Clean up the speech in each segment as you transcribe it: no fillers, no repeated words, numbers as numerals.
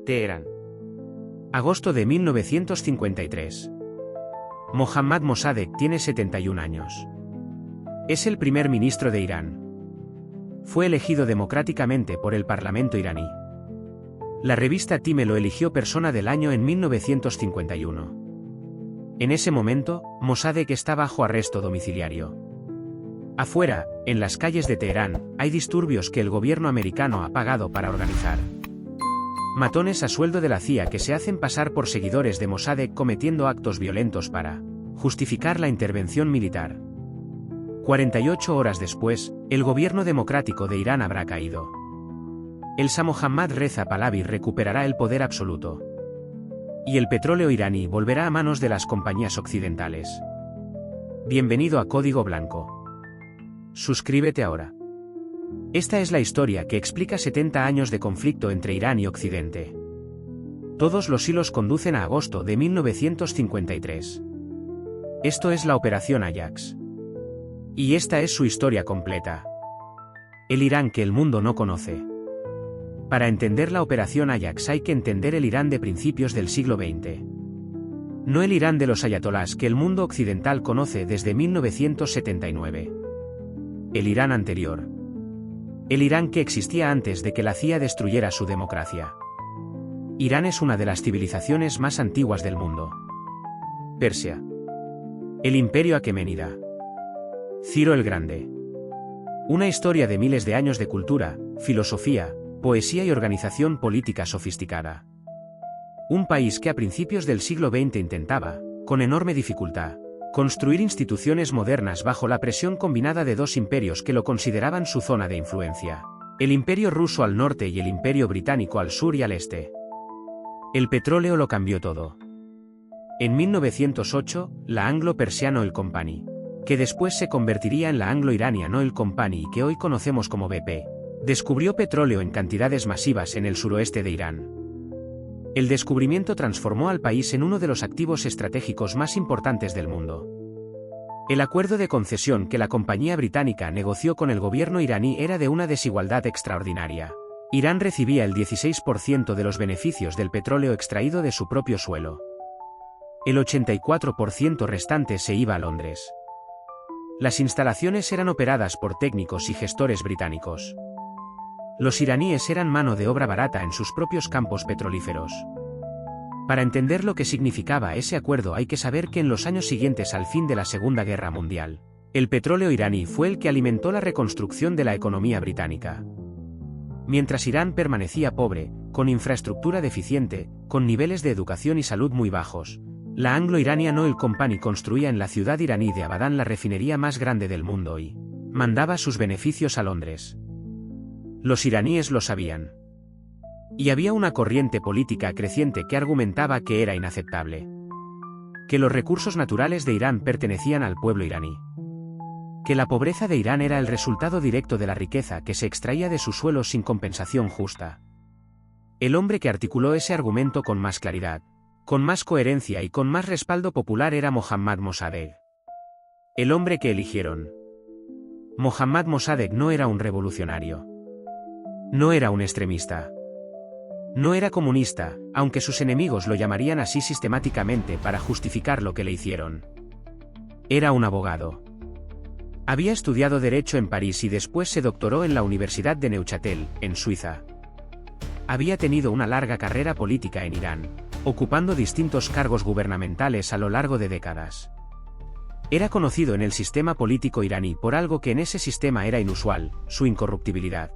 Teherán. Agosto de 1953. Mohammad Mossadegh tiene 71 años. Es el primer ministro de Irán. Fue elegido democráticamente por el Parlamento iraní. La revista Time lo eligió persona del año en 1951. En ese momento, Mossadegh está bajo arresto domiciliario. Afuera, en las calles de Teherán, hay disturbios que el gobierno americano ha pagado para organizar. Matones a sueldo de la CIA que se hacen pasar por seguidores de Mossadegh cometiendo actos violentos para justificar la intervención militar. 48 horas después, el gobierno democrático de Irán habrá caído. El Shah Mohammad Reza Pahlavi recuperará el poder absoluto. Y el petróleo iraní volverá a manos de las compañías occidentales. Bienvenido a Código Blanco. Suscríbete ahora. Esta es la historia que explica 70 años de conflicto entre Irán y Occidente. Todos los hilos conducen a agosto de 1953. Esto es la Operación Ajax. Y esta es su historia completa. El Irán que el mundo no conoce. Para entender la Operación Ajax hay que entender el Irán de principios del siglo XX. No el Irán de los ayatolás que el mundo occidental conoce desde 1979. El Irán anterior. El Irán que existía antes de que la CIA destruyera su democracia. Irán es una de las civilizaciones más antiguas del mundo. Persia. El Imperio Aqueménida. Ciro el Grande. Una historia de miles de años de cultura, filosofía, poesía y organización política sofisticada. Un país que a principios del siglo XX intentaba, con enorme dificultad, construir instituciones modernas bajo la presión combinada de dos imperios que lo consideraban su zona de influencia. El Imperio ruso al norte y el Imperio británico al sur y al este. El petróleo lo cambió todo. En 1908, la Anglo-Persian Oil Company, que después se convertiría en la Anglo-Iranian Oil Company y que hoy conocemos como BP, descubrió petróleo en cantidades masivas en el suroeste de Irán. El descubrimiento transformó al país en uno de los activos estratégicos más importantes del mundo. El acuerdo de concesión que la compañía británica negoció con el gobierno iraní era de una desigualdad extraordinaria. Irán recibía el 16% de los beneficios del petróleo extraído de su propio suelo. El 84% restante se iba a Londres. Las instalaciones eran operadas por técnicos y gestores británicos. Los iraníes eran mano de obra barata en sus propios campos petrolíferos. Para entender lo que significaba ese acuerdo hay que saber que en los años siguientes al fin de la Segunda Guerra Mundial, el petróleo iraní fue el que alimentó la reconstrucción de la economía británica. Mientras Irán permanecía pobre, con infraestructura deficiente, con niveles de educación y salud muy bajos, la Anglo-Iranian Oil Company construía en la ciudad iraní de Abadán la refinería más grande del mundo y mandaba sus beneficios a Londres. Los iraníes lo sabían. Y había una corriente política creciente que argumentaba que era inaceptable. Que los recursos naturales de Irán pertenecían al pueblo iraní. Que la pobreza de Irán era el resultado directo de la riqueza que se extraía de su suelo sin compensación justa. El hombre que articuló ese argumento con más claridad, con más coherencia y con más respaldo popular era Mohammad Mossadegh. El hombre que eligieron. Mohammad Mossadegh no era un revolucionario. No era un extremista. No era comunista, aunque sus enemigos lo llamarían así sistemáticamente para justificar lo que le hicieron. Era un abogado. Había estudiado Derecho en París y después se doctoró en la Universidad de Neuchâtel, en Suiza. Había tenido una larga carrera política en Irán, ocupando distintos cargos gubernamentales a lo largo de décadas. Era conocido en el sistema político iraní por algo que en ese sistema era inusual, su incorruptibilidad.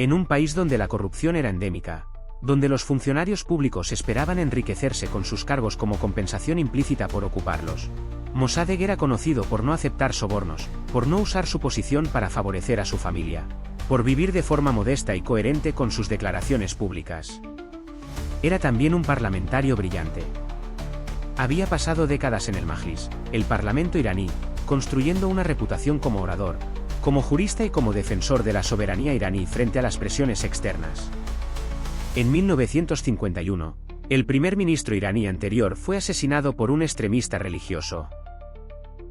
En un país donde la corrupción era endémica, donde los funcionarios públicos esperaban enriquecerse con sus cargos como compensación implícita por ocuparlos, Mossadegh era conocido por no aceptar sobornos, por no usar su posición para favorecer a su familia, por vivir de forma modesta y coherente con sus declaraciones públicas. Era también un parlamentario brillante. Había pasado décadas en el Majlis, el parlamento iraní, construyendo una reputación como orador, como jurista y como defensor de la soberanía iraní frente a las presiones externas. En 1951, el primer ministro iraní anterior fue asesinado por un extremista religioso.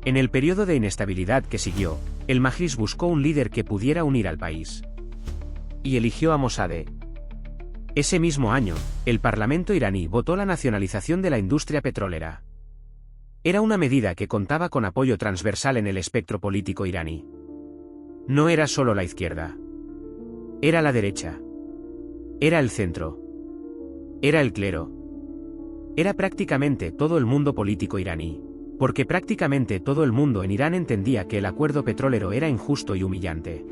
En el periodo de inestabilidad que siguió, el Majlis buscó un líder que pudiera unir al país. Y eligió a Mossadegh. Ese mismo año, el Parlamento iraní votó la nacionalización de la industria petrolera. Era una medida que contaba con apoyo transversal en el espectro político iraní. No era solo la izquierda. Era la derecha. Era el centro. Era el clero. Era prácticamente todo el mundo político iraní, porque prácticamente todo el mundo en Irán entendía que el acuerdo petrolero era injusto y humillante.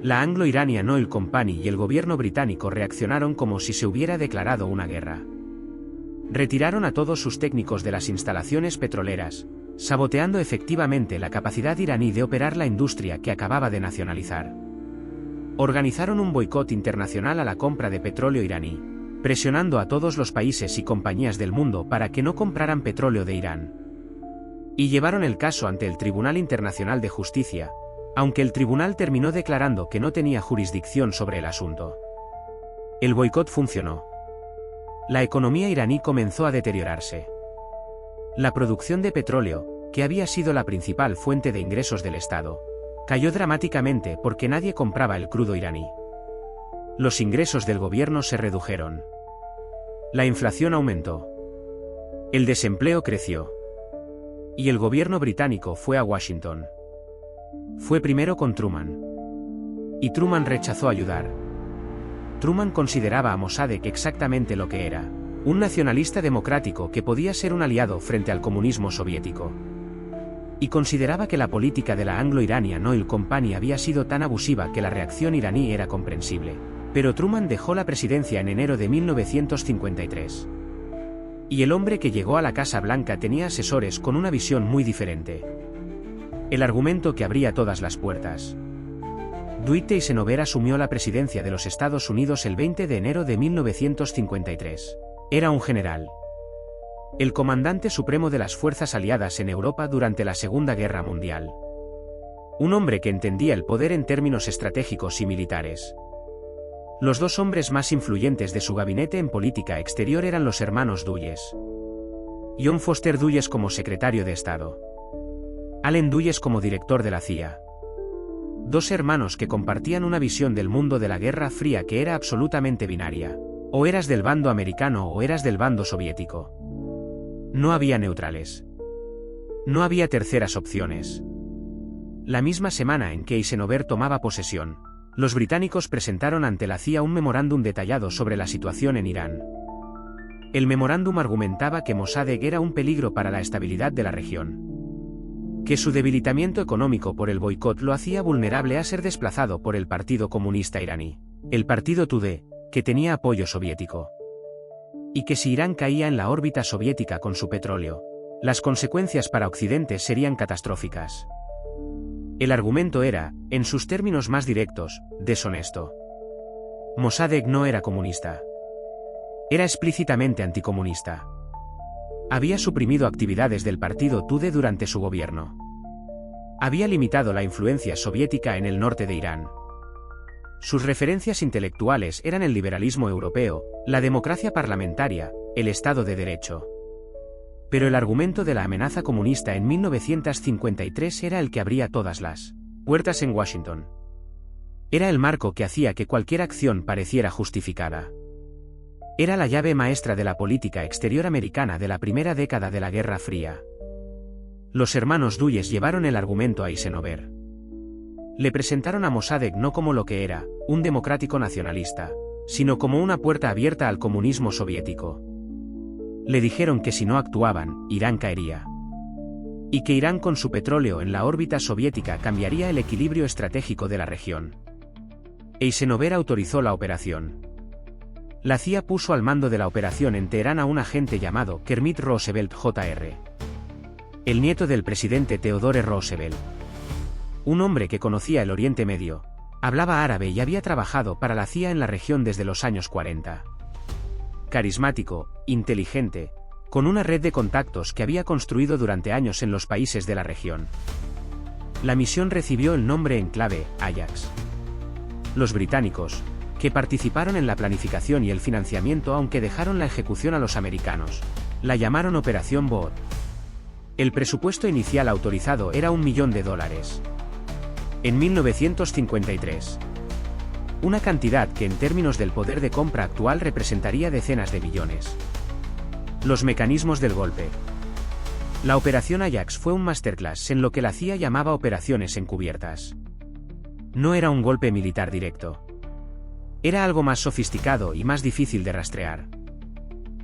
La Anglo-Iranian Oil Company y el gobierno británico reaccionaron como si se hubiera declarado una guerra. Retiraron a todos sus técnicos de las instalaciones petroleras, saboteando efectivamente la capacidad iraní de operar la industria que acababa de nacionalizar. Organizaron un boicot internacional a la compra de petróleo iraní, presionando a todos los países y compañías del mundo para que no compraran petróleo de Irán. Y llevaron el caso ante el Tribunal Internacional de Justicia, aunque el tribunal terminó declarando que no tenía jurisdicción sobre el asunto. El boicot funcionó. La economía iraní comenzó a deteriorarse. La producción de petróleo, que había sido la principal fuente de ingresos del Estado, cayó dramáticamente porque nadie compraba el crudo iraní. Los ingresos del gobierno se redujeron. La inflación aumentó. El desempleo creció. Y el gobierno británico fue a Washington. Fue primero con Truman. Y Truman rechazó ayudar. Truman consideraba a Mossadegh exactamente lo que era, un nacionalista democrático que podía ser un aliado frente al comunismo soviético. Y consideraba que la política de la Anglo-Iranian Oil Company había sido tan abusiva que la reacción iraní era comprensible. Pero Truman dejó la presidencia en enero de 1953. Y el hombre que llegó a la Casa Blanca tenía asesores con una visión muy diferente. El argumento que abría todas las puertas. Dwight Eisenhower asumió la presidencia de los Estados Unidos el 20 de enero de 1953. Era un general. El comandante supremo de las fuerzas aliadas en Europa durante la Segunda Guerra Mundial. Un hombre que entendía el poder en términos estratégicos y militares. Los dos hombres más influyentes de su gabinete en política exterior eran los hermanos Dulles. John Foster Dulles como secretario de Estado. Allen Dulles como director de la CIA. Dos hermanos que compartían una visión del mundo de la Guerra Fría que era absolutamente binaria. O eras del bando americano o eras del bando soviético. No había neutrales. No había terceras opciones. La misma semana en que Eisenhower tomaba posesión, los británicos presentaron ante la CIA un memorándum detallado sobre la situación en Irán. El memorándum argumentaba que Mossadegh era un peligro para la estabilidad de la región. Que su debilitamiento económico por el boicot lo hacía vulnerable a ser desplazado por el Partido Comunista Iraní, el Partido Tudeh, que tenía apoyo soviético. Y que si Irán caía en la órbita soviética con su petróleo, las consecuencias para Occidente serían catastróficas. El argumento era, en sus términos más directos, deshonesto. Mossadegh no era comunista. Era explícitamente anticomunista. Había suprimido actividades del partido Tudeh durante su gobierno. Había limitado la influencia soviética en el norte de Irán. Sus referencias intelectuales eran el liberalismo europeo, la democracia parlamentaria, el Estado de Derecho. Pero el argumento de la amenaza comunista en 1953 era el que abría todas las puertas en Washington. Era el marco que hacía que cualquier acción pareciera justificada. Era la llave maestra de la política exterior americana de la primera década de la Guerra Fría. Los hermanos Dulles llevaron el argumento a Eisenhower. Le presentaron a Mossadegh no como lo que era, un democrático nacionalista, sino como una puerta abierta al comunismo soviético. Le dijeron que si no actuaban, Irán caería. Y que Irán con su petróleo en la órbita soviética cambiaría el equilibrio estratégico de la región. Eisenhower autorizó la operación. La CIA puso al mando de la operación en Teherán a un agente llamado Kermit Roosevelt Jr., el nieto del presidente Theodore Roosevelt. Un hombre que conocía el Oriente Medio, hablaba árabe y había trabajado para la CIA en la región desde los años 40. Carismático, inteligente, con una red de contactos que había construido durante años en los países de la región. La misión recibió el nombre en clave, Ajax. Los británicos, que participaron en la planificación y el financiamiento aunque dejaron la ejecución a los americanos, la llamaron Operación Boot. El presupuesto inicial autorizado era $1 millón. En 1953. una cantidad que en términos del poder de compra actual representaría decenas de billones. Los mecanismos del golpe. La Operación Ajax fue un masterclass en lo que la CIA llamaba operaciones encubiertas. No era un golpe militar directo. Era algo más sofisticado y más difícil de rastrear.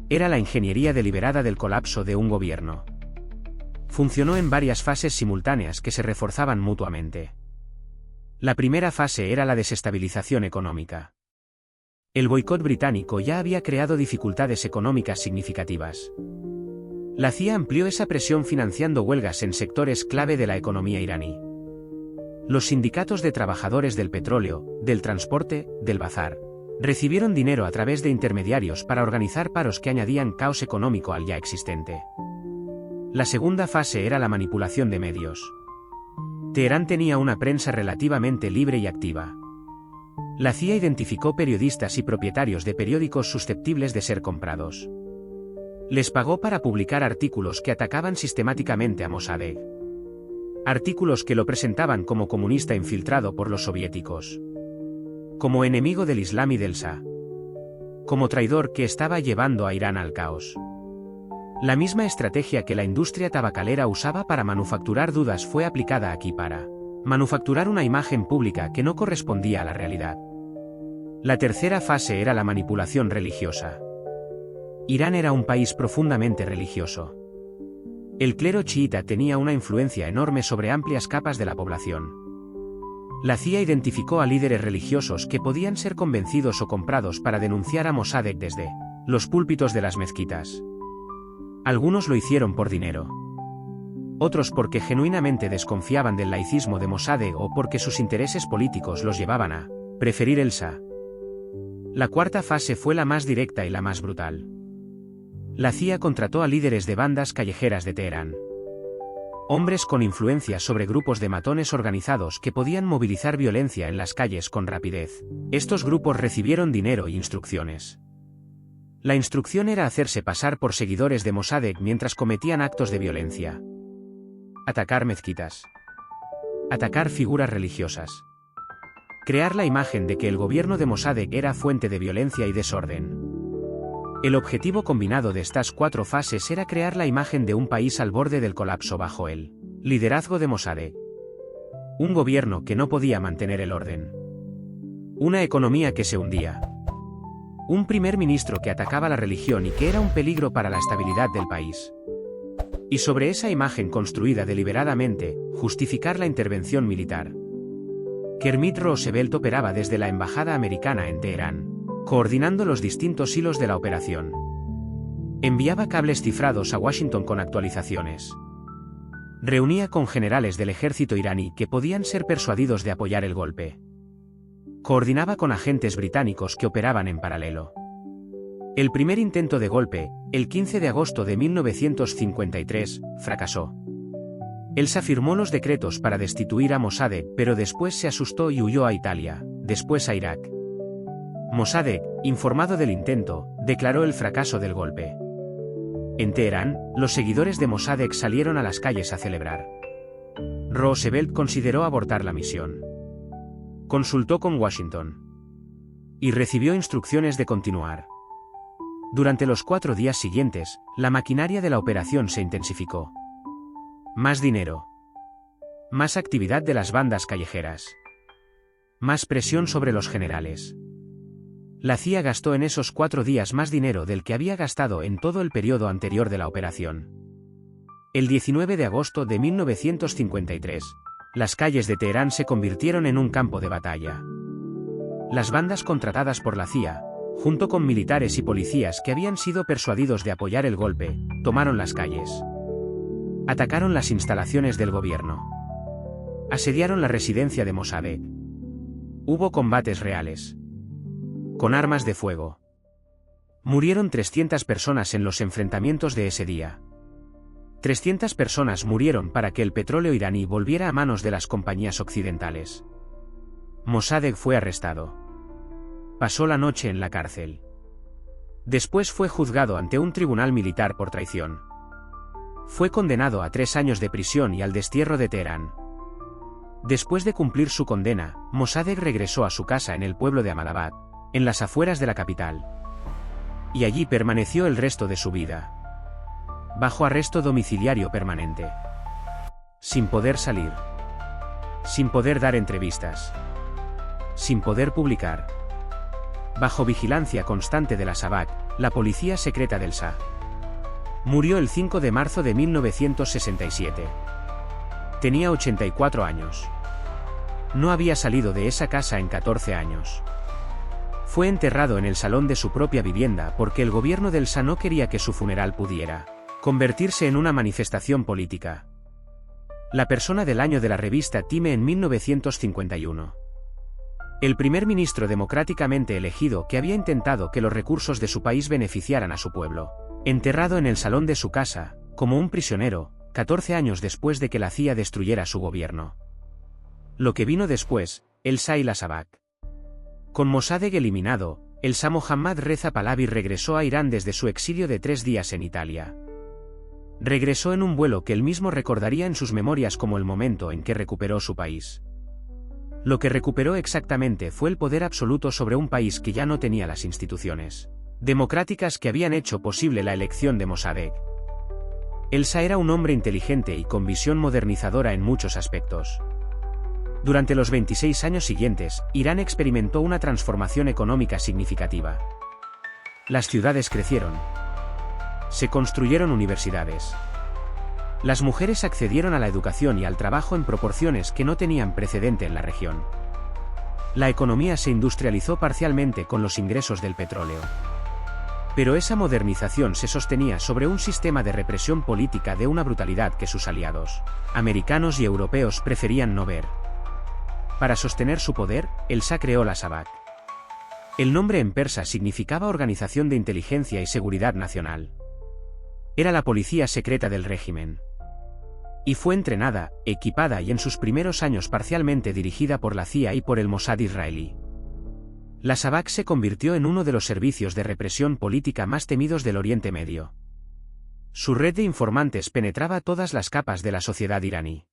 Era la ingeniería deliberada del colapso de un gobierno. Funcionó en varias fases simultáneas que se reforzaban mutuamente. La primera fase era la desestabilización económica. El boicot británico ya había creado dificultades económicas significativas. La CIA amplió esa presión financiando huelgas en sectores clave de la economía iraní. Los sindicatos de trabajadores del petróleo, del transporte, del bazar, recibieron dinero a través de intermediarios para organizar paros que añadían caos económico al ya existente. La segunda fase era la manipulación de medios. Teherán tenía una prensa relativamente libre y activa. La CIA identificó periodistas y propietarios de periódicos susceptibles de ser comprados. Les pagó para publicar artículos que atacaban sistemáticamente a Mossadegh. Artículos que lo presentaban como comunista infiltrado por los soviéticos. Como enemigo del Islam y del Shah. Como traidor que estaba llevando a Irán al caos. La misma estrategia que la industria tabacalera usaba para manufacturar dudas fue aplicada aquí para manufacturar una imagen pública que no correspondía a la realidad. La tercera fase era la manipulación religiosa. Irán era un país profundamente religioso. El clero chiita tenía una influencia enorme sobre amplias capas de la población. La CIA identificó a líderes religiosos que podían ser convencidos o comprados para denunciar a Mossadegh desde los púlpitos de las mezquitas. Algunos lo hicieron por dinero. Otros porque genuinamente desconfiaban del laicismo de Mossadegh o porque sus intereses políticos los llevaban a preferir el Shah. La cuarta fase fue la más directa y la más brutal. La CIA contrató a líderes de bandas callejeras de Teherán. Hombres con influencia sobre grupos de matones organizados que podían movilizar violencia en las calles con rapidez. Estos grupos recibieron dinero e instrucciones. La instrucción era hacerse pasar por seguidores de Mossadegh mientras cometían actos de violencia. Atacar mezquitas. Atacar figuras religiosas. Crear la imagen de que el gobierno de Mossadegh era fuente de violencia y desorden. El objetivo combinado de estas cuatro fases era crear la imagen de un país al borde del colapso bajo el liderazgo de Mossadegh. Un gobierno que no podía mantener el orden. Una economía que se hundía. Un primer ministro que atacaba la religión y que era un peligro para la estabilidad del país. Y sobre esa imagen construida deliberadamente, justificar la intervención militar. Kermit Roosevelt operaba desde la embajada americana en Teherán, coordinando los distintos hilos de la operación. Enviaba cables cifrados a Washington con actualizaciones. Reunía con generales del ejército iraní que podían ser persuadidos de apoyar el golpe. Coordinaba con agentes británicos que operaban en paralelo. El primer intento de golpe, el 15 de agosto de 1953, fracasó. El Shah firmó los decretos para destituir a Mossadegh, pero después se asustó y huyó a Italia, después a Irak. Mossadegh, informado del intento, declaró el fracaso del golpe. En Teherán, los seguidores de Mossadegh salieron a las calles a celebrar. Roosevelt consideró abortar la misión. Consultó con Washington. Y recibió instrucciones de continuar. Durante los 4 días siguientes, la maquinaria de la operación se intensificó. Más dinero. Más actividad de las bandas callejeras. Más presión sobre los generales. La CIA gastó en esos 4 días más dinero del que había gastado en todo el periodo anterior de la operación. El 19 de agosto de 1953, las calles de Teherán se convirtieron en un campo de batalla. Las bandas contratadas por la CIA, junto con militares y policías que habían sido persuadidos de apoyar el golpe, tomaron las calles. Atacaron las instalaciones del gobierno. Asediaron la residencia de Mossadegh. Hubo combates reales. Con armas de fuego. Murieron 300 personas en los enfrentamientos de ese día. 300 personas murieron para que el petróleo iraní volviera a manos de las compañías occidentales. Mossadegh fue arrestado. Pasó la noche en la cárcel. Después fue juzgado ante un tribunal militar por traición. Fue condenado a 3 años de prisión y al destierro de Teherán. Después de cumplir su condena, Mossadegh regresó a su casa en el pueblo de Ahmadabad, en las afueras de la capital. Y allí permaneció el resto de su vida. Bajo arresto domiciliario permanente. Sin poder salir. Sin poder dar entrevistas. Sin poder publicar. Bajo vigilancia constante de la Shabak, la policía secreta del Shah. Murió el 5 de marzo de 1967. Tenía 84 años. No había salido de esa casa en 14 años. Fue enterrado en el salón de su propia vivienda porque el gobierno del Shah no quería que su funeral pudiera convertirse en una manifestación política. La persona del año de la revista Time en 1951. El primer ministro democráticamente elegido que había intentado que los recursos de su país beneficiaran a su pueblo. Enterrado en el salón de su casa, como un prisionero, 14 años después de que la CIA destruyera su gobierno. Lo que vino después, el Shah y la Shabak. Con Mossadegh eliminado, el Shah Mohammad Reza Pahlavi regresó a Irán desde su exilio de 3 días en Italia. Regresó en un vuelo que él mismo recordaría en sus memorias como el momento en que recuperó su país. Lo que recuperó exactamente fue el poder absoluto sobre un país que ya no tenía las instituciones democráticas que habían hecho posible la elección de Mossadegh. El Shah era un hombre inteligente y con visión modernizadora en muchos aspectos. Durante los 26 años siguientes, Irán experimentó una transformación económica significativa. Las ciudades crecieron. Se construyeron universidades. Las mujeres accedieron a la educación y al trabajo en proporciones que no tenían precedente en la región. La economía se industrializó parcialmente con los ingresos del petróleo. Pero esa modernización se sostenía sobre un sistema de represión política de una brutalidad que sus aliados, americanos y europeos, preferían no ver. Para sostener su poder, el Shah creó la Shabak. El nombre en persa significaba Organización de Inteligencia y Seguridad Nacional. Era la policía secreta del régimen. Y fue entrenada, equipada y en sus primeros años parcialmente dirigida por la CIA y por el Mossad israelí. La Shabak se convirtió en uno de los servicios de represión política más temidos del Oriente Medio. Su red de informantes penetraba todas las capas de la sociedad iraní.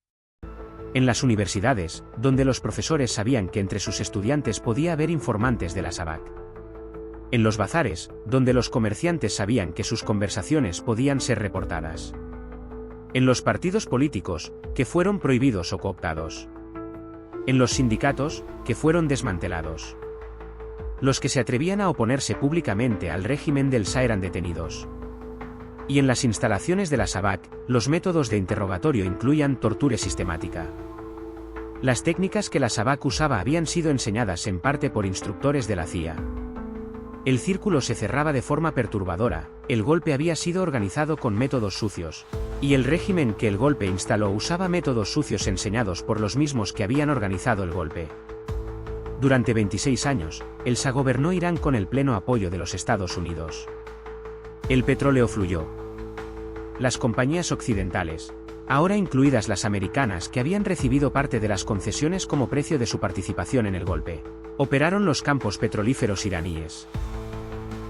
En las universidades, donde los profesores sabían que entre sus estudiantes podía haber informantes de la Shabak. En los bazares, donde los comerciantes sabían que sus conversaciones podían ser reportadas. En los partidos políticos, que fueron prohibidos o cooptados. En los sindicatos, que fueron desmantelados. Los que se atrevían a oponerse públicamente al régimen del Shah eran detenidos. Y en las instalaciones de la Shabak, los métodos de interrogatorio incluían tortura sistemática. Las técnicas que la Shabak usaba habían sido enseñadas en parte por instructores de la CIA. El círculo se cerraba de forma perturbadora, el golpe había sido organizado con métodos sucios, y el régimen que el golpe instaló usaba métodos sucios enseñados por los mismos que habían organizado el golpe. Durante 26 años, el Shah gobernó Irán con el pleno apoyo de los Estados Unidos. El petróleo fluyó. Las compañías occidentales, ahora incluidas las americanas que habían recibido parte de las concesiones como precio de su participación en el golpe, operaron los campos petrolíferos iraníes.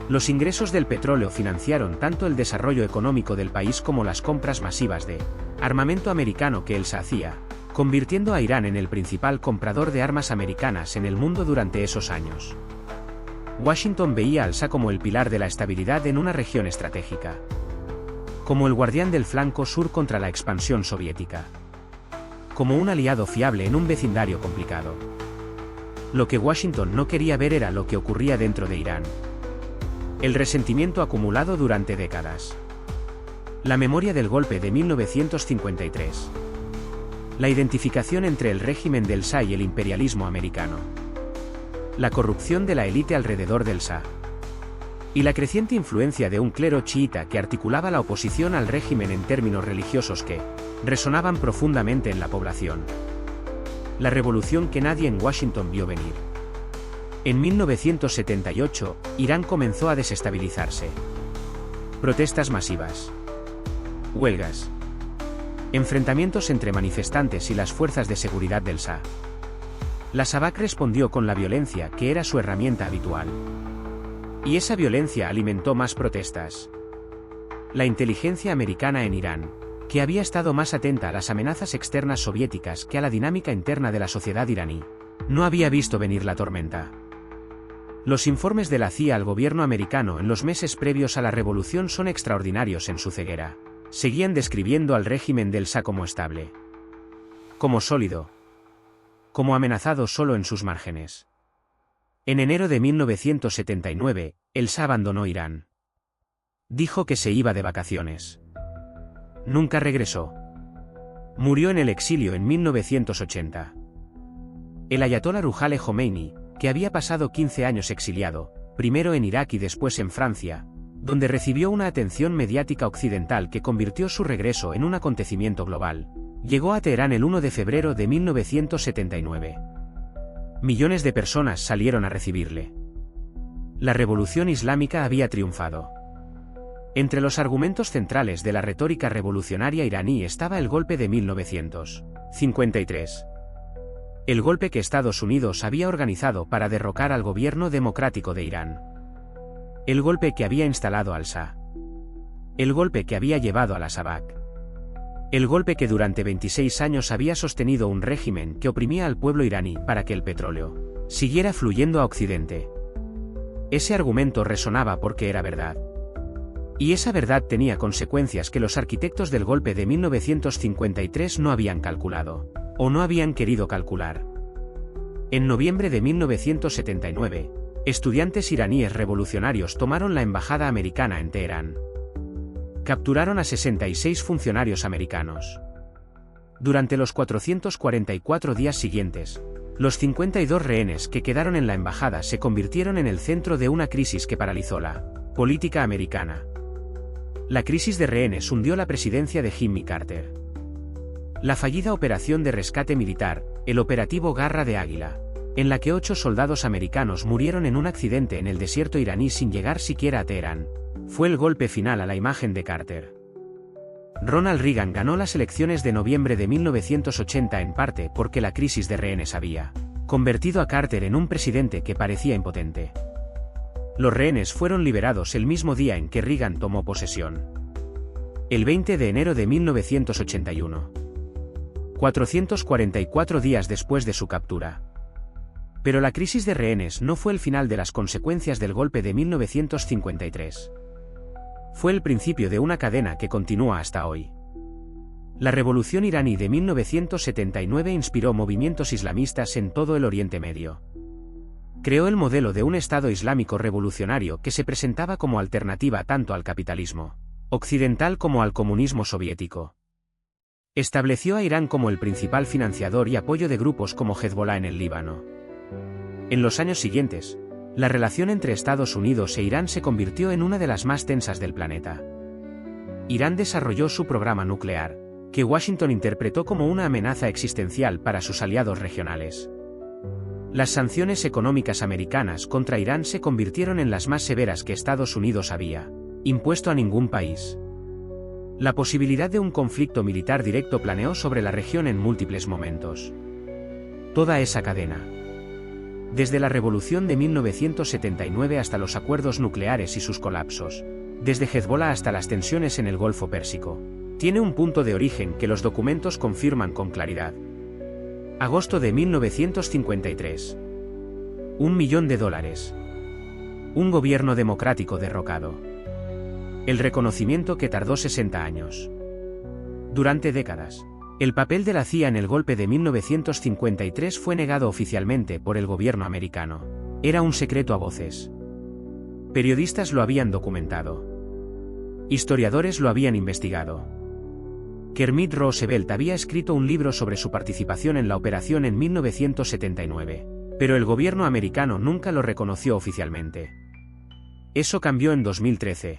Los ingresos del petróleo financiaron tanto el desarrollo económico del país como las compras masivas de armamento americano que el Shah hacía, convirtiendo a Irán en el principal comprador de armas americanas en el mundo durante esos años. Washington veía al Shah como el pilar de la estabilidad en una región estratégica. Como el guardián del flanco sur contra la expansión soviética. Como un aliado fiable en un vecindario complicado. Lo que Washington no quería ver era lo que ocurría dentro de Irán. El resentimiento acumulado durante décadas. La memoria del golpe de 1953. La identificación entre el régimen del Shah y el imperialismo americano. La corrupción de la élite alrededor del Shah. Y la creciente influencia de un clero chiita que articulaba la oposición al régimen en términos religiosos que resonaban profundamente en la población. La revolución que nadie en Washington vio venir. En 1978, Irán comenzó a desestabilizarse. Protestas masivas. Huelgas. Enfrentamientos entre manifestantes y las fuerzas de seguridad del Shah. La Shabak respondió con la violencia que era su herramienta habitual. Y esa violencia alimentó más protestas. La inteligencia americana en Irán, que había estado más atenta a las amenazas externas soviéticas que a la dinámica interna de la sociedad iraní, no había visto venir la tormenta. Los informes de la CIA al gobierno americano en los meses previos a la revolución son extraordinarios en su ceguera. Seguían describiendo al régimen del Shah como estable, como sólido, como amenazado solo en sus márgenes. En enero de 1979, el Shah abandonó Irán. Dijo que se iba de vacaciones. Nunca regresó. Murió en el exilio en 1980. El ayatolá Ruhollah Khomeini, que había pasado 15 años exiliado, primero en Irak y después en Francia, donde recibió una atención mediática occidental que convirtió su regreso en un acontecimiento global, llegó a Teherán el 1 de febrero de 1979. Millones de personas salieron a recibirle. La revolución islámica había triunfado. Entre los argumentos centrales de la retórica revolucionaria iraní estaba el golpe de 1953. El golpe que Estados Unidos había organizado para derrocar al gobierno democrático de Irán. El golpe que había instalado al Shah. El golpe que había llevado a la Sabak. El golpe que durante 26 años había sostenido un régimen que oprimía al pueblo iraní para que el petróleo siguiera fluyendo a Occidente. Ese argumento resonaba porque era verdad. Y esa verdad tenía consecuencias que los arquitectos del golpe de 1953 no habían calculado, o no habían querido calcular. En noviembre de 1979, estudiantes iraníes revolucionarios tomaron la embajada americana en Teherán. Capturaron a 66 funcionarios americanos. Durante los 444 días siguientes, los 52 rehenes que quedaron en la embajada se convirtieron en el centro de una crisis que paralizó la política americana. La crisis de rehenes hundió la presidencia de Jimmy Carter. La fallida operación de rescate militar, el operativo Garra de Águila, en la que 8 soldados americanos murieron en un accidente en el desierto iraní sin llegar siquiera a Teherán, fue el golpe final a la imagen de Carter. Ronald Reagan ganó las elecciones de noviembre de 1980 en parte porque la crisis de rehenes había convertido a Carter en un presidente que parecía impotente. Los rehenes fueron liberados el mismo día en que Reagan tomó posesión. El 20 de enero de 1981. 444 días después de su captura. Pero la crisis de rehenes no fue el final de las consecuencias del golpe de 1953. Fue el principio de una cadena que continúa hasta hoy. La revolución iraní de 1979 inspiró movimientos islamistas en todo el Oriente Medio. Creó el modelo de un Estado islámico revolucionario que se presentaba como alternativa tanto al capitalismo occidental como al comunismo soviético. Estableció a Irán como el principal financiador y apoyo de grupos como Hezbollah en el Líbano. En los años siguientes, la relación entre Estados Unidos e Irán se convirtió en una de las más tensas del planeta. Irán desarrolló su programa nuclear, que Washington interpretó como una amenaza existencial para sus aliados regionales. Las sanciones económicas americanas contra Irán se convirtieron en las más severas que Estados Unidos había impuesto a ningún país. La posibilidad de un conflicto militar directo planeó sobre la región en múltiples momentos. Toda esa cadena, desde la revolución de 1979 hasta los acuerdos nucleares y sus colapsos, desde Hezbollah hasta las tensiones en el Golfo Pérsico, tiene un punto de origen que los documentos confirman con claridad. Agosto de 1953. $1 millón. Un gobierno democrático derrocado. El reconocimiento que tardó 60 años. Durante décadas, el papel de la CIA en el golpe de 1953 fue negado oficialmente por el gobierno americano. Era un secreto a voces. Periodistas lo habían documentado. Historiadores lo habían investigado. Kermit Roosevelt había escrito un libro sobre su participación en la operación en 1979, pero el gobierno americano nunca lo reconoció oficialmente. Eso cambió en 2013.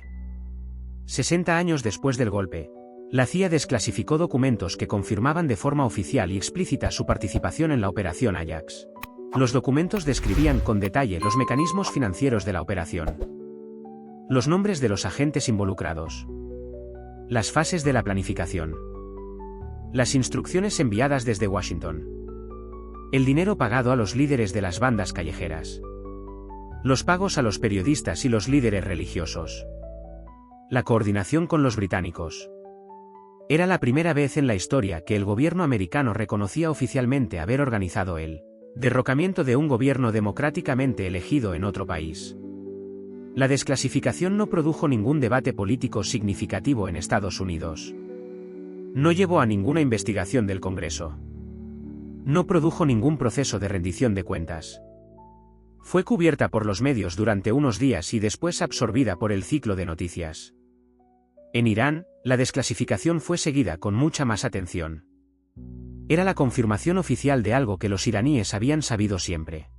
60 años después del golpe, la CIA desclasificó documentos que confirmaban de forma oficial y explícita su participación en la operación Ajax. Los documentos describían con detalle los mecanismos financieros de la operación, los nombres de los agentes involucrados, las fases de la planificación, las instrucciones enviadas desde Washington, el dinero pagado a los líderes de las bandas callejeras, los pagos a los periodistas y los líderes religiosos, la coordinación con los británicos, Era la primera vez en la historia que el gobierno americano reconocía oficialmente haber organizado el derrocamiento de un gobierno democráticamente elegido en otro país. La desclasificación no produjo ningún debate político significativo en Estados Unidos. No llevó a ninguna investigación del Congreso. No produjo ningún proceso de rendición de cuentas. Fue cubierta por los medios durante unos días y después absorbida por el ciclo de noticias. En Irán, la desclasificación fue seguida con mucha más atención. Era la confirmación oficial de algo que los iraníes habían sabido siempre.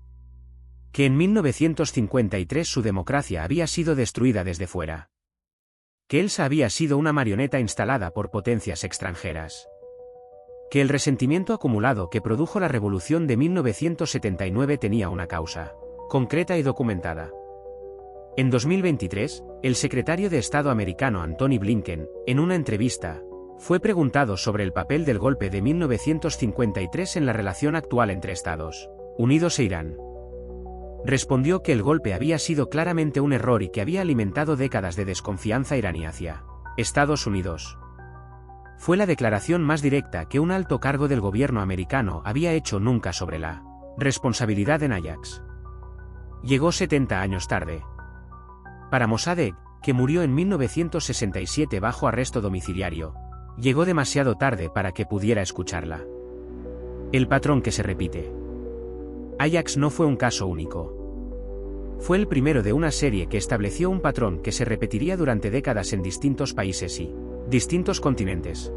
Que en 1953 su democracia había sido destruida desde fuera. Que Elsa había sido una marioneta instalada por potencias extranjeras. Que el resentimiento acumulado que produjo la revolución de 1979 tenía una causa concreta y documentada. En 2023, el secretario de Estado americano Antony Blinken, en una entrevista, fue preguntado sobre el papel del golpe de 1953 en la relación actual entre Estados Unidos e Irán. Respondió que el golpe había sido claramente un error y que había alimentado décadas de desconfianza iraní hacia Estados Unidos. Fue la declaración más directa que un alto cargo del gobierno americano había hecho nunca sobre la responsabilidad en Ajax. Llegó 70 años tarde. Para Mossadegh, que murió en 1967 bajo arresto domiciliario, llegó demasiado tarde para que pudiera escucharla. El patrón que se repite. Ajax no fue un caso único. Fue el primero de una serie que estableció un patrón que se repetiría durante décadas en distintos países y distintos continentes.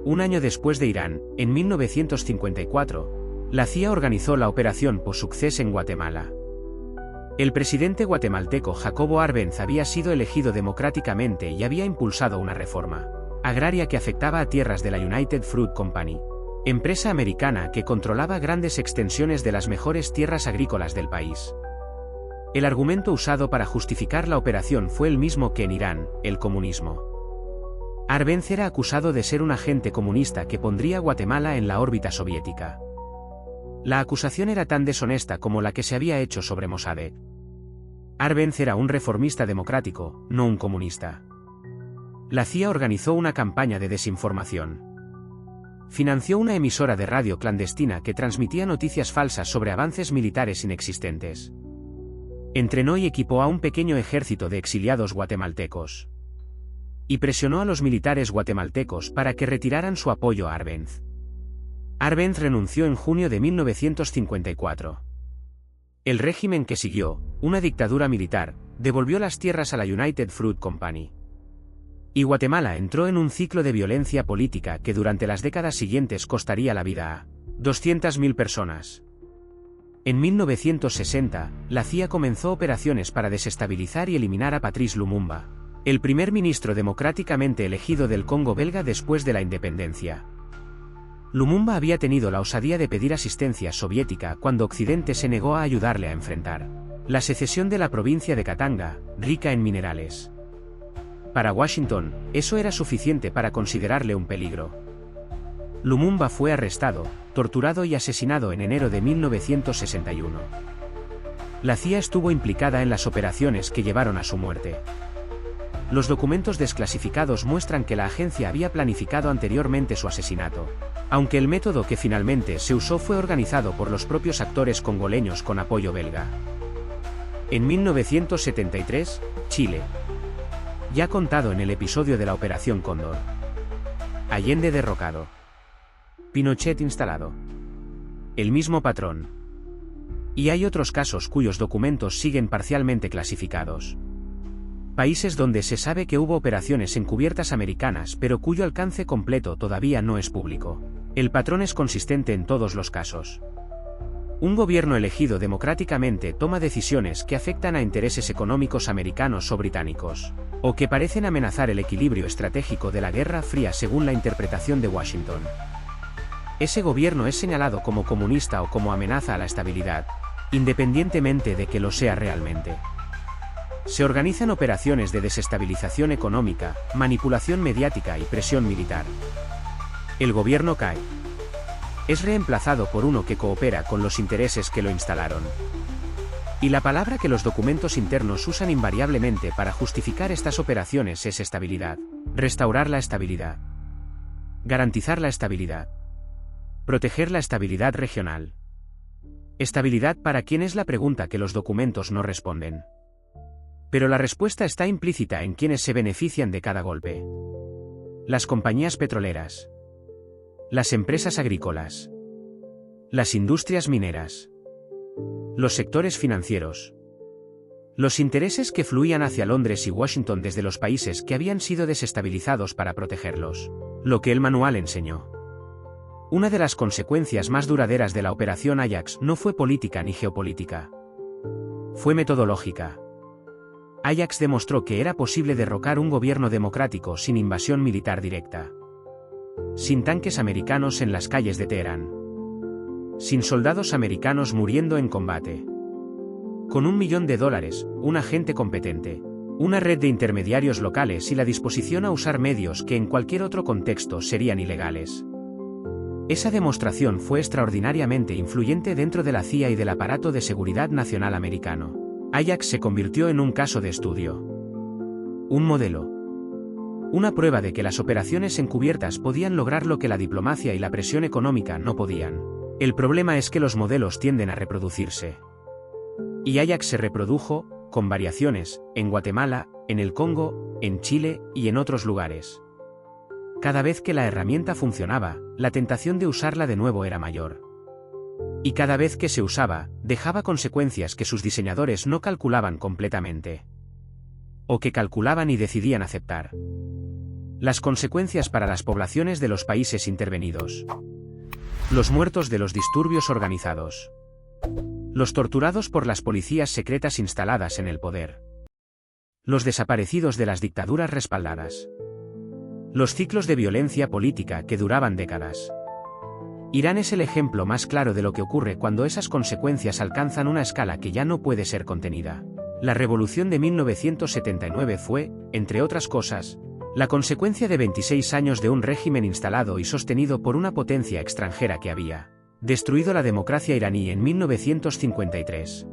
Un año después de Irán, en 1954, la CIA organizó la Operación Post-Success en Guatemala. El presidente guatemalteco Jacobo Arbenz había sido elegido democráticamente y había impulsado una reforma agraria que afectaba a tierras de la United Fruit Company, empresa americana que controlaba grandes extensiones de las mejores tierras agrícolas del país. El argumento usado para justificar la operación fue el mismo que en Irán, el comunismo. Arbenz era acusado de ser un agente comunista que pondría a Guatemala en la órbita soviética. La acusación era tan deshonesta como la que se había hecho sobre Mossadegh. Arbenz era un reformista democrático, no un comunista. La CIA organizó una campaña de desinformación. Financió una emisora de radio clandestina que transmitía noticias falsas sobre avances militares inexistentes. Entrenó y equipó a un pequeño ejército de exiliados guatemaltecos. Y presionó a los militares guatemaltecos para que retiraran su apoyo a Arbenz. Arbenz renunció en junio de 1954. El régimen que siguió, una dictadura militar, devolvió las tierras a la United Fruit Company. Y Guatemala entró en un ciclo de violencia política que durante las décadas siguientes costaría la vida a 200.000 personas. En 1960, la CIA comenzó operaciones para desestabilizar y eliminar a Patrice Lumumba, el primer ministro democráticamente elegido del Congo belga después de la independencia. Lumumba había tenido la osadía de pedir asistencia soviética cuando Occidente se negó a ayudarle a enfrentar la secesión de la provincia de Katanga, rica en minerales. Para Washington, eso era suficiente para considerarle un peligro. Lumumba fue arrestado, torturado y asesinado en enero de 1961. La CIA estuvo implicada en las operaciones que llevaron a su muerte. Los documentos desclasificados muestran que la agencia había planificado anteriormente su asesinato, aunque el método que finalmente se usó fue organizado por los propios actores congoleños con apoyo belga. En 1973, Chile. Ya contado en el episodio de la Operación Cóndor. Allende derrocado. Pinochet instalado. El mismo patrón. Y hay otros casos cuyos documentos siguen parcialmente clasificados. Países donde se sabe que hubo operaciones encubiertas americanas pero cuyo alcance completo todavía no es público. El patrón es consistente en todos los casos. Un gobierno elegido democráticamente toma decisiones que afectan a intereses económicos americanos o británicos, o que parecen amenazar el equilibrio estratégico de la Guerra Fría según la interpretación de Washington. Ese gobierno es señalado como comunista o como amenaza a la estabilidad, independientemente de que lo sea realmente. Se organizan operaciones de desestabilización económica, manipulación mediática y presión militar. El gobierno cae. Es reemplazado por uno que coopera con los intereses que lo instalaron. Y la palabra que los documentos internos usan invariablemente para justificar estas operaciones es estabilidad. Restaurar la estabilidad. Garantizar la estabilidad. Proteger la estabilidad regional. ¿Estabilidad para quién? Es la pregunta que los documentos no responden. Pero la respuesta está implícita en quienes se benefician de cada golpe. Las compañías petroleras. Las empresas agrícolas. Las industrias mineras. Los sectores financieros. Los intereses que fluían hacia Londres y Washington desde los países que habían sido desestabilizados para protegerlos. Lo que el manual enseñó. Una de las consecuencias más duraderas de la Operación Ajax no fue política ni geopolítica. Fue metodológica. Ajax demostró que era posible derrocar un gobierno democrático sin invasión militar directa. Sin tanques americanos en las calles de Teherán. Sin soldados americanos muriendo en combate. Con $1 millón, un agente competente, una red de intermediarios locales y la disposición a usar medios que en cualquier otro contexto serían ilegales. Esa demostración fue extraordinariamente influyente dentro de la CIA y del aparato de seguridad nacional americano. Ajax se convirtió en un caso de estudio. Un modelo. Una prueba de que las operaciones encubiertas podían lograr lo que la diplomacia y la presión económica no podían. El problema es que los modelos tienden a reproducirse. Y Ajax se reprodujo, con variaciones, en Guatemala, en el Congo, en Chile y en otros lugares. Cada vez que la herramienta funcionaba, la tentación de usarla de nuevo era mayor. Y cada vez que se usaba, dejaba consecuencias que sus diseñadores no calculaban completamente. O que calculaban y decidían aceptar. Las consecuencias para las poblaciones de los países intervenidos. Los muertos de los disturbios organizados. Los torturados por las policías secretas instaladas en el poder. Los desaparecidos de las dictaduras respaldadas. Los ciclos de violencia política que duraban décadas. Irán es el ejemplo más claro de lo que ocurre cuando esas consecuencias alcanzan una escala que ya no puede ser contenida. La revolución de 1979 fue, entre otras cosas, la consecuencia de 26 años de un régimen instalado y sostenido por una potencia extranjera que había destruido la democracia iraní en 1953.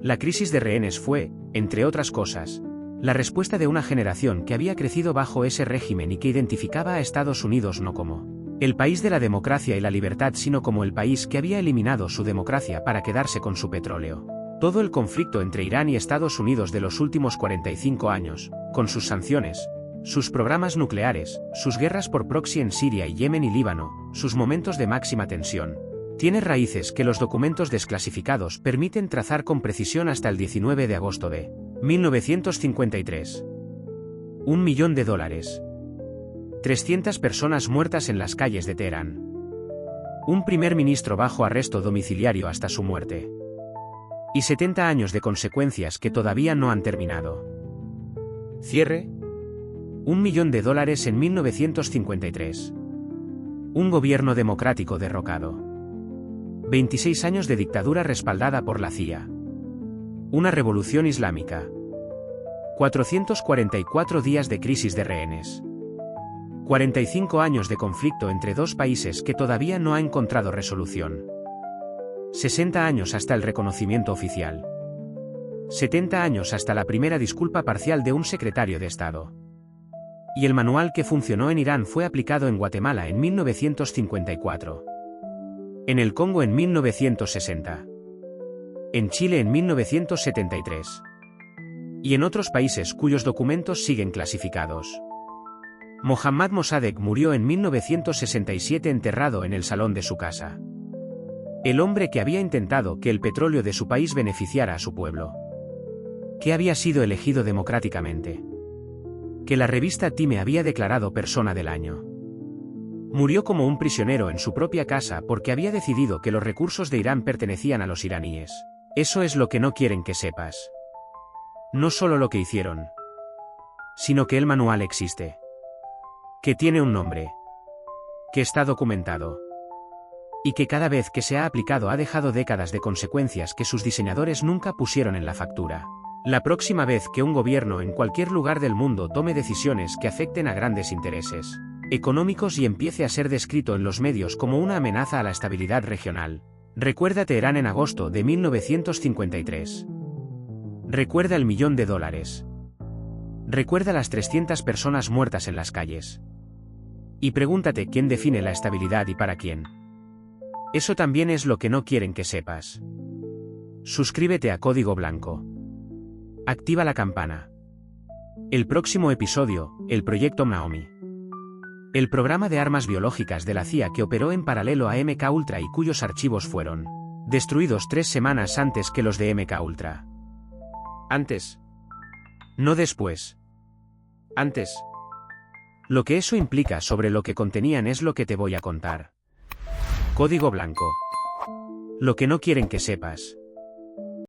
La crisis de rehenes fue, entre otras cosas, la respuesta de una generación que había crecido bajo ese régimen y que identificaba a Estados Unidos no como el país de la democracia y la libertad, sino como el país que había eliminado su democracia para quedarse con su petróleo. Todo el conflicto entre Irán y Estados Unidos de los últimos 45 años, con sus sanciones, sus programas nucleares, sus guerras por proxy en Siria y Yemen y Líbano, sus momentos de máxima tensión, tiene raíces que los documentos desclasificados permiten trazar con precisión hasta el 19 de agosto de 1953. $1 millón. 300 personas muertas en las calles de Teherán. Un primer ministro bajo arresto domiciliario hasta su muerte. Y 70 años de consecuencias que todavía no han terminado. Cierre. $1 millón en 1953. Un gobierno democrático derrocado. 26 años de dictadura respaldada por la CIA. Una revolución islámica. 444 días de crisis de rehenes. 45 años de conflicto entre dos países que todavía no ha encontrado resolución. 60 años hasta el reconocimiento oficial. 70 años hasta la primera disculpa parcial de un secretario de Estado. Y el manual que funcionó en Irán fue aplicado en Guatemala en 1954. En el Congo en 1960. En Chile en 1973. Y en otros países cuyos documentos siguen clasificados. Mohammad Mossadegh murió en 1967 enterrado en el salón de su casa. El hombre que había intentado que el petróleo de su país beneficiara a su pueblo. Que había sido elegido democráticamente. Que la revista Time había declarado persona del año. Murió como un prisionero en su propia casa porque había decidido que los recursos de Irán pertenecían a los iraníes. Eso es lo que no quieren que sepas. No solo lo que hicieron, sino que el manual existe. Que tiene un nombre. Que está documentado. Y que cada vez que se ha aplicado ha dejado décadas de consecuencias que sus diseñadores nunca pusieron en la factura. La próxima vez que un gobierno en cualquier lugar del mundo tome decisiones que afecten a grandes intereses económicos y empiece a ser descrito en los medios como una amenaza a la estabilidad regional, recuerda Teherán en agosto de 1953. Recuerda el $1 millón. Recuerda las 300 personas muertas en las calles. Y pregúntate quién define la estabilidad y para quién. Eso también es lo que no quieren que sepas. Suscríbete a Código Blanco. Activa la campana. El próximo episodio, el Proyecto Naomi. El programa de armas biológicas de la CIA que operó en paralelo a MKUltra y cuyos archivos fueron destruidos 3 semanas antes que los de MKUltra. Antes. No después. Antes. Lo que eso implica sobre lo que contenían es lo que te voy a contar. Código Blanco. Lo que no quieren que sepas.